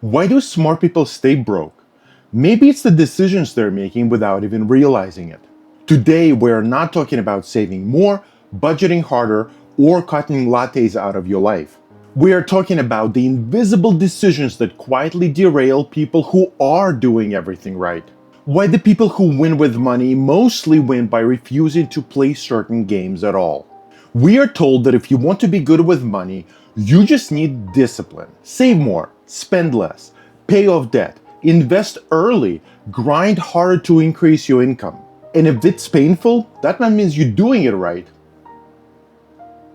Why do smart people stay broke? Maybe it's the decisions they're making without even realizing it. Today, we're not talking about saving more, budgeting harder, or cutting lattes out of your life. We are talking about the invisible decisions that quietly derail people who are doing everything right. Why the people who win with money mostly win by refusing to play certain games at all. We are told that if you want to be good with money, you just need discipline. Save more, spend less, pay off debt, invest early, grind harder to increase your income. And if it's painful, that means you're doing it right.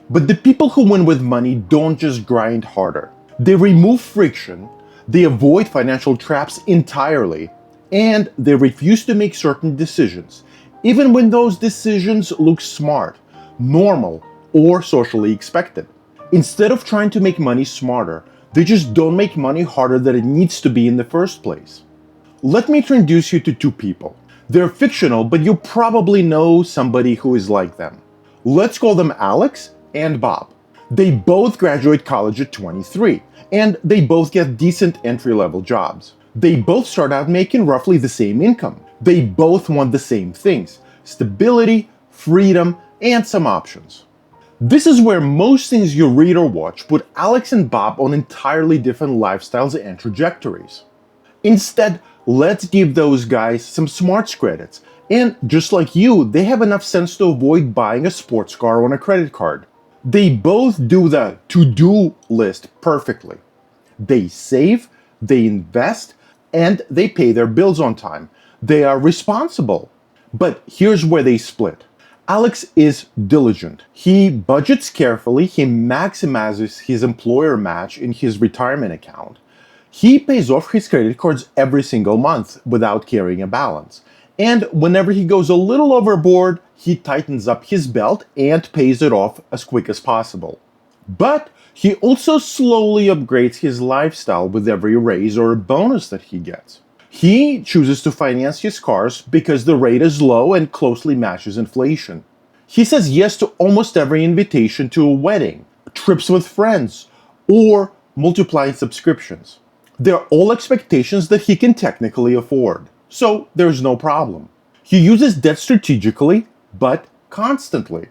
But the people who win with money don't just grind harder. They remove friction, they avoid financial traps entirely, and they refuse to make certain decisions, even when those decisions look smart, normal, or socially expected. Instead of trying to make money smarter, they just don't make money harder than it needs to be in the first place. Let me introduce you to two people. They're fictional, but you probably know somebody who is like them. Let's call them Alex and Bob. They both graduate college at 23, and they both get decent entry-level jobs. They both start out making roughly the same income. They both want the same things: stability, freedom, and some options. This is where most things you read or watch put Alex and Bob on entirely different lifestyles and trajectories. Instead, let's give those guys some smarts credits. And just like you, they have enough sense to avoid buying a sports car on a credit card. They both do the to-do list perfectly. They save, they invest, and they pay their bills on time. They are responsible. But here's where they split. Alex is diligent. He budgets carefully, he maximizes his employer match in his retirement account. He pays off his credit cards every single month without carrying a balance. And whenever he goes a little overboard, he tightens up his belt and pays it off as quick as possible. But he also slowly upgrades his lifestyle with every raise or bonus that he gets. He chooses to finance his cars because the rate is low and closely matches inflation. He says yes to almost every invitation to a wedding, trips with friends, or multiplying subscriptions. They're all expectations that he can technically afford, so there's no problem. He uses debt strategically, but constantly.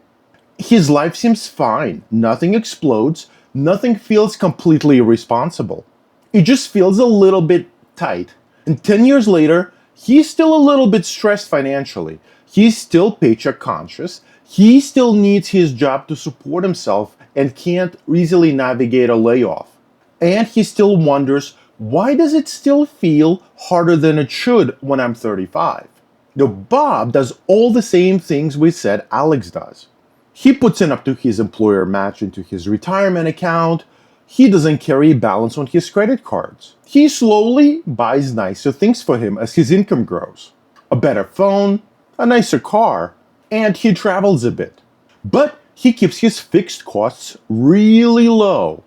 His life seems fine, nothing explodes, nothing feels completely irresponsible. It just feels a little bit tight. And 10 years later, he's still a little bit stressed financially. He's still paycheck conscious. He still needs his job to support himself and can't easily navigate a layoff. And he still wonders, why does it still feel harder than it should when I'm 35? Now, Bob does all the same things we said Alex does. He puts in up to his employer match into his retirement account. He doesn't carry a balance on his credit cards. He slowly buys nicer things for him as his income grows. A better phone, a nicer car, and he travels a bit. But he keeps his fixed costs really low.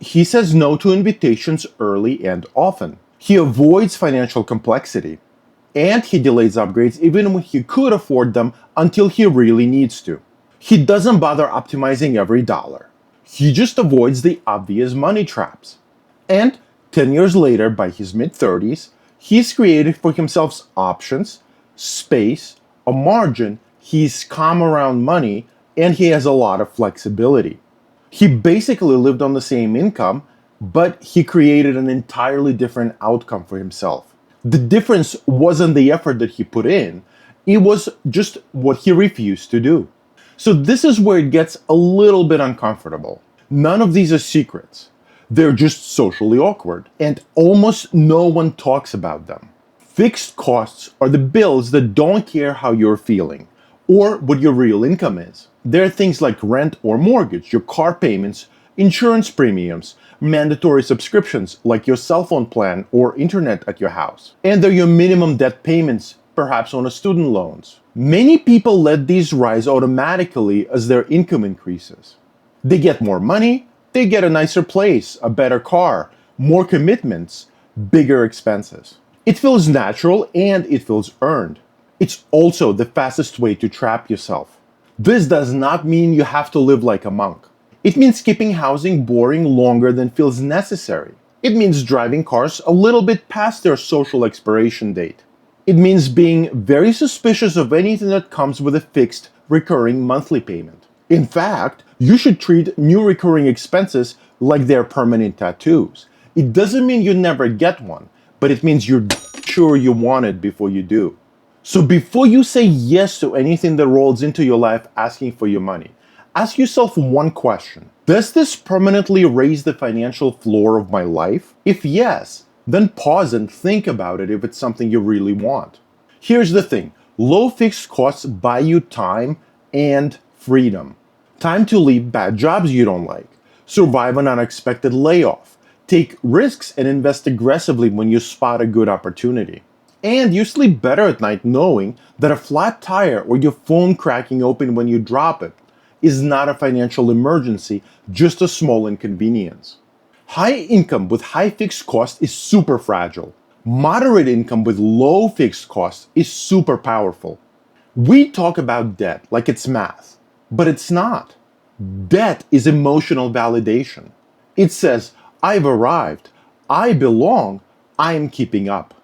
He says no to invitations early and often. He avoids financial complexity. And he delays upgrades even when he could afford them until he really needs to. He doesn't bother optimizing every dollar. He just avoids the obvious money traps. And 10 years later, by his mid-30s, he's created for himself options, space, a margin, he's calm around money, and he has a lot of flexibility. He basically lived on the same income, but he created an entirely different outcome for himself. The difference wasn't the effort that he put in, it was just what he refused to do. So this is where it gets a little bit uncomfortable. None of these are secrets. They're just socially awkward, and almost no one talks about them. Fixed costs are the bills that don't care how you're feeling or what your real income is. There are things like rent or mortgage, your car payments, insurance premiums, mandatory subscriptions like your cell phone plan or internet at your house. And there are your minimum debt payments, perhaps on a student loans. Many people let these rise automatically as their income increases. They get more money, they get a nicer place, a better car, more commitments, bigger expenses. It feels natural and it feels earned. It's also the fastest way to trap yourself. This does not mean you have to live like a monk. It means keeping housing boring longer than feels necessary. It means driving cars a little bit past their social expiration date. It means being very suspicious of anything that comes with a fixed, recurring monthly payment. In fact, you should treat new recurring expenses like they're permanent tattoos. It doesn't mean you never get one, but it means you're sure you want it before you do. So before you say yes to anything that rolls into your life asking for your money, ask yourself one question. Does this permanently raise the financial floor of my life? If yes, then pause and think about it if it's something you really want. Here's the thing. Low fixed costs buy you time and freedom. Time to leave bad jobs you don't like, survive an unexpected layoff, take risks and invest aggressively when you spot a good opportunity. And you sleep better at night knowing that a flat tire or your phone cracking open when you drop it is not a financial emergency, just a small inconvenience. High income with high fixed cost is super fragile. Moderate income with low fixed cost is super powerful. We talk about debt like it's math, but it's not. Debt is emotional validation. It says, I've arrived, I belong, I'm keeping up.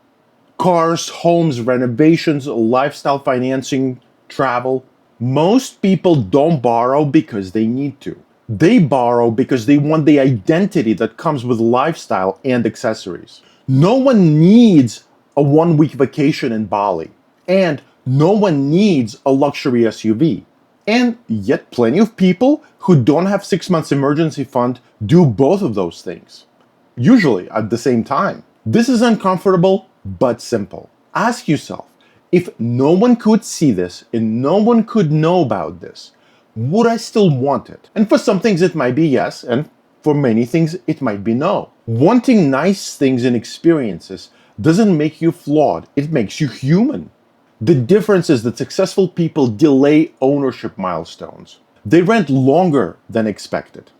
Cars, homes, renovations, lifestyle financing, travel. Most people don't borrow because they need to. They borrow because they want the identity that comes with lifestyle and accessories. No one needs a 1 week vacation in Bali, and no one needs a luxury SUV. And yet plenty of people who don't have 6 months emergency fund do both of those things, usually at the same time. This is uncomfortable, but simple. Ask yourself, if no one could see this and no one could know about this, would I still want it? And for some things it might be yes, and for many things it might be no. Wanting nice things and experiences doesn't make you flawed, it makes you human. The difference is that successful people delay ownership milestones. They rent longer than expected.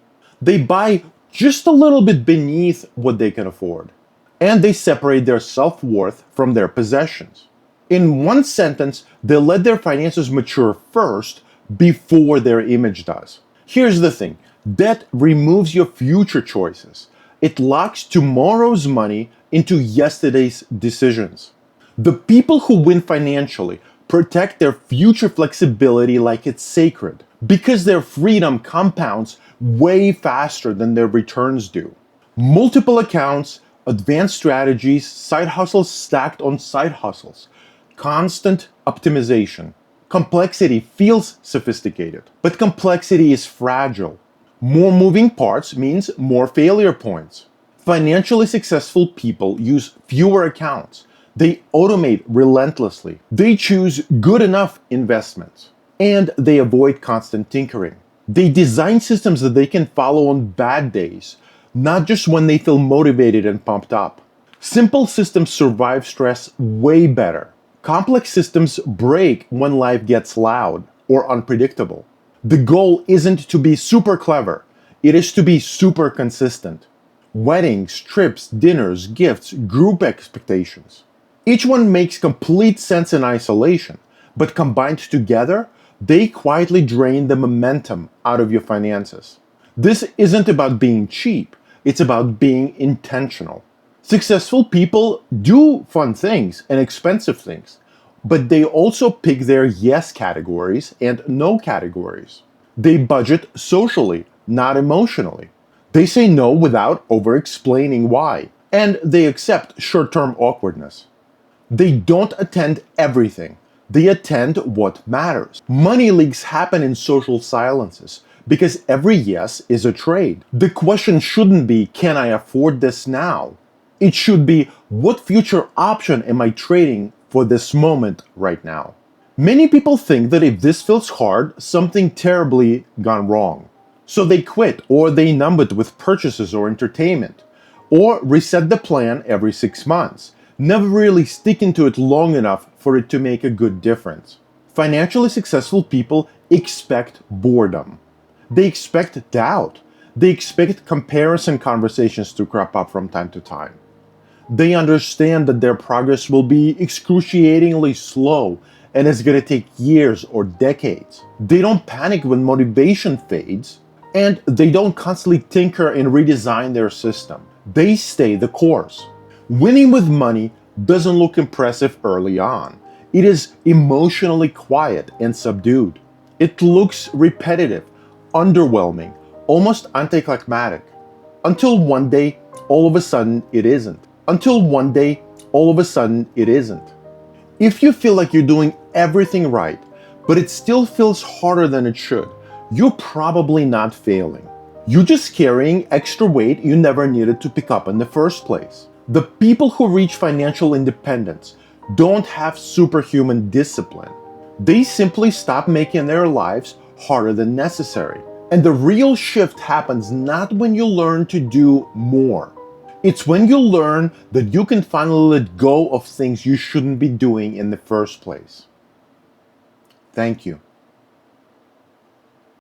They buy just a little bit beneath what they can afford. And they separate their self-worth from their possessions. In one sentence, they let their finances mature first before their image does. Here's the thing. Debt removes your future choices. It locks tomorrow's money into yesterday's decisions. The people who win financially protect their future flexibility like it's sacred because their freedom compounds way faster than their returns do. Multiple accounts, advanced strategies, side hustles stacked on side hustles, constant optimization. Complexity feels sophisticated, but complexity is fragile. More moving parts means more failure points. Financially successful people use fewer accounts. They automate relentlessly. They choose good enough investments. And they avoid constant tinkering. They design systems that they can follow on bad days, not just when they feel motivated and pumped up. Simple systems survive stress way better. Complex systems break when life gets loud or unpredictable. The goal isn't to be super clever, it is to be super consistent. Weddings, trips, dinners, gifts, group expectations. Each one makes complete sense in isolation, but combined together, they quietly drain the momentum out of your finances. This isn't about being cheap, it's about being intentional. Successful people do fun things and expensive things, but they also pick their yes categories and no categories. They budget socially, not emotionally. They say no without over-explaining why, and they accept short-term awkwardness. They don't attend everything. They attend what matters. Money leaks happen in social silences because every yes is a trade. The question shouldn't be, can I afford this now? It should be, what future option am I trading for this moment right now? Many people think that if this feels hard, something terribly gone wrong. So they quit, or they numb it with purchases or entertainment, or reset the plan every 6 months, never really sticking to it long enough for it to make a good difference. Financially successful people expect boredom. They expect doubt. They expect comparison conversations to crop up from time to time. They understand that their progress will be excruciatingly slow and it's going to take years or decades. They don't panic when motivation fades, and they don't constantly tinker and redesign their system. They stay the course. Winning with money doesn't look impressive early on. It is emotionally quiet and subdued. It looks repetitive, underwhelming, almost anticlimactic. Until one day, all of a sudden, it isn't. Until one day, all of a sudden, it isn't. If you feel like you're doing everything right, but it still feels harder than it should, you're probably not failing. You're just carrying extra weight you never needed to pick up in the first place. The people who reach financial independence don't have superhuman discipline. They simply stop making their lives harder than necessary. And the real shift happens not when you learn to do more. It's when you learn that you can finally let go of things you shouldn't be doing in the first place. Thank you.